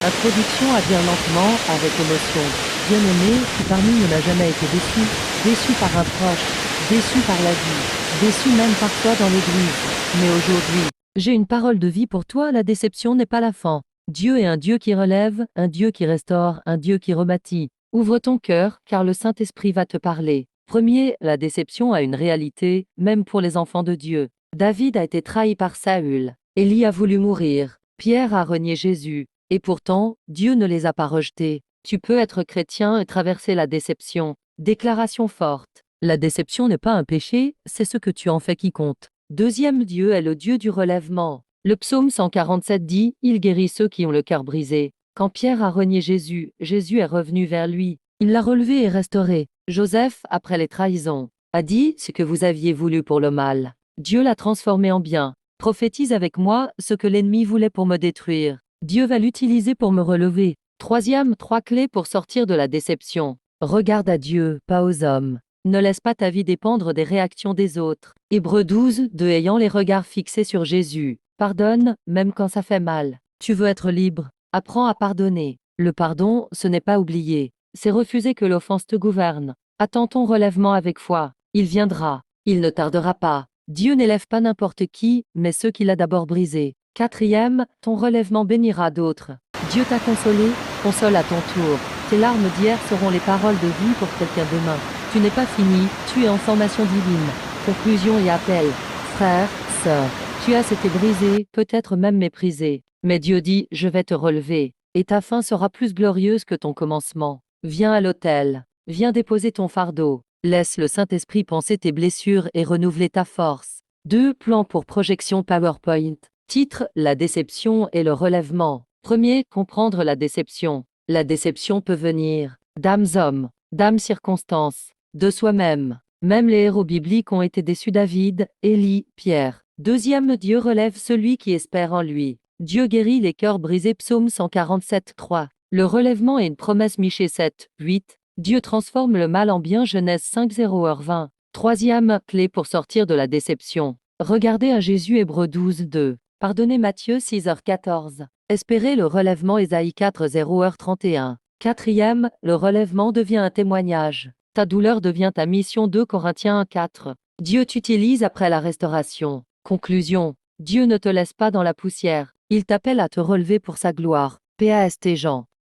Introduction à dire lentement, avec émotion. Bien-aimé, qui parmi nous n'a jamais été déçu, déçu par un proche, déçu par la vie, déçu même parfois dans l'église. Mais aujourd'hui, j'ai une parole de vie pour toi, la déception n'est pas la fin. Dieu est un Dieu qui relève, un Dieu qui restaure, un Dieu qui rebâtit. Ouvre ton cœur, car le Saint-Esprit va te parler. Premier, la déception a une réalité, même pour les enfants de Dieu. David a été trahi par Saül. Élie a voulu mourir. Pierre a renié Jésus. Et pourtant, Dieu ne les a pas rejetés. Tu peux être chrétien et traverser la déception. Déclaration forte. La déception n'est pas un péché, c'est ce que tu en fais qui compte. Deuxième Dieu est le Dieu du relèvement. Le psaume 147 dit « Il guérit ceux qui ont le cœur brisé ». Quand Pierre a renié Jésus, Jésus est revenu vers lui. Il l'a relevé et restauré. Joseph, après les trahisons, a dit ce que vous aviez voulu pour le mal. Dieu l'a transformé en bien. Prophétise avec moi ce que l'ennemi voulait pour me détruire. Dieu va l'utiliser pour me relever. Troisième, 3 clés pour sortir de la déception. Regarde à Dieu, pas aux hommes. Ne laisse pas ta vie dépendre des réactions des autres. Hébreux 12, 2 ayant les regards fixés sur Jésus. Pardonne, même quand ça fait mal. Tu veux être libre. Apprends à pardonner. Le pardon, ce n'est pas oublier. C'est refuser que l'offense te gouverne. Attends ton relèvement avec foi. Il viendra. Il ne tardera pas. Dieu n'élève pas n'importe qui, mais ceux qu'il a d'abord brisés. Quatrième, ton relèvement bénira d'autres. Dieu t'a consolé, console à ton tour. Tes larmes d'hier seront les paroles de vie pour quelqu'un demain. Tu n'es pas fini, tu es en formation divine. Conclusion et appel. Frère, sœur, tu as été brisé, peut-être même méprisé. Mais Dieu dit, je vais te relever. Et ta fin sera plus glorieuse que ton commencement. Viens à l'autel. Viens déposer ton fardeau. Laisse le Saint-Esprit penser tes blessures et renouveler ta force. 2 plans pour projection PowerPoint. Titre, la déception et le relèvement. Premier, comprendre la déception. La déception peut venir d'âmes-hommes, d'âmes-circonstances, de soi-même. Même les héros bibliques ont été déçus. David, Élie, Pierre. Deuxième, Dieu relève celui qui espère en lui. Dieu guérit les cœurs brisés. Psaume 147, 3. Le relèvement est une promesse. Michée 7, 8. Dieu transforme le mal en bien. Genèse 5, 0h20. Troisième, clé pour sortir de la déception. Regardez à Jésus. Hébreux 12, 2. Pardonnez Matthieu 6h14. Espérez le relèvement. Ésaïe 4, 0h31. Quatrième, le relèvement devient un témoignage. Ta douleur devient ta mission. 2 Corinthiens 1, 4. Dieu t'utilise après la restauration. Conclusion. Dieu ne te laisse pas dans la poussière. Il t'appelle à te relever pour sa gloire. PAST Jean.